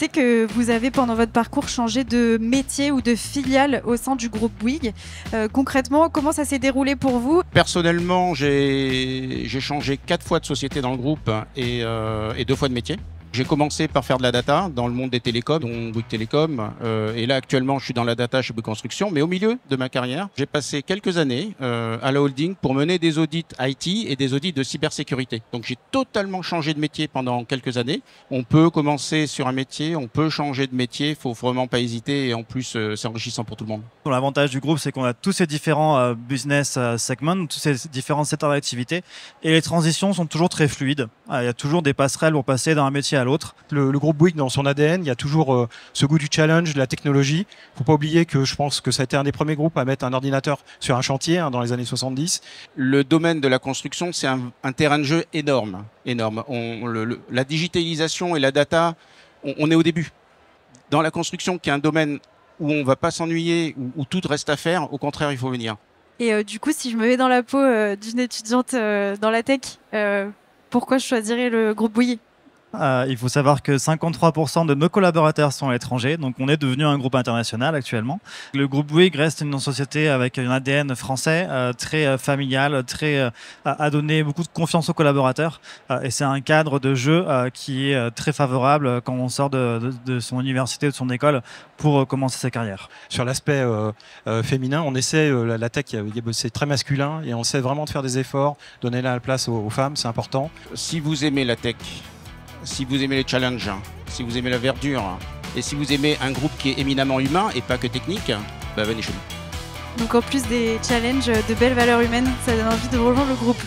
sais que vous avez pendant votre parcours changé de métier ou de filiale au sein du groupe Bouygues. Concrètement, comment ça s'est déroulé pour vous? Personnellement, j'ai changé 4 fois de société dans le groupe et 2 fois de métier. J'ai commencé par faire de la data dans le monde des télécoms, dont Bouygues Télécom. Et là, actuellement, je suis dans la data chez Bouygues Construction. Mais au milieu de ma carrière, j'ai passé quelques années à la holding pour mener des audits IT et des audits de cybersécurité. Donc, j'ai totalement changé de métier pendant quelques années. On peut commencer sur un métier, on peut changer de métier. Il faut vraiment pas hésiter. Et en plus, c'est enrichissant pour tout le monde. L'avantage du groupe, c'est qu'on a tous ces différents business segments, tous ces différents secteurs d'activité. Et les transitions sont toujours très fluides. Il y a toujours des passerelles pour passer d'un métier à l'autre. Le groupe Bouygues, dans son ADN, il y a toujours ce goût du challenge, de la technologie. Il ne faut pas oublier que je pense que ça a été un des premiers groupes à mettre un ordinateur sur un chantier dans les années 70. Le domaine de la construction, c'est un terrain de jeu énorme. Énorme. La digitalisation et la data, on est au début. Dans la construction, qui est un domaine où on ne va pas s'ennuyer, où tout reste à faire, au contraire, il faut venir. Et du coup, si je me mets dans la peau d'une étudiante dans la tech, pourquoi je choisirais le groupe Bouygues? Il faut savoir que 53% de nos collaborateurs sont à l'étranger, donc on est devenu un groupe international actuellement. Le groupe Bouygues reste une société avec un ADN français, très familial, à donner beaucoup de confiance aux collaborateurs. Et c'est un cadre de jeu qui est très favorable quand on sort de son université ou de son école pour commencer sa carrière. Sur l'aspect féminin, on essaie, la tech, c'est très masculin et on essaie vraiment de faire des efforts, donner la place aux femmes, c'est important. Si vous aimez la tech, si vous aimez les challenges, si vous aimez la verdure et si vous aimez un groupe qui est éminemment humain et pas que technique, venez chez nous. Donc en plus des challenges, de belles valeurs humaines, ça donne envie de rejoindre le groupe.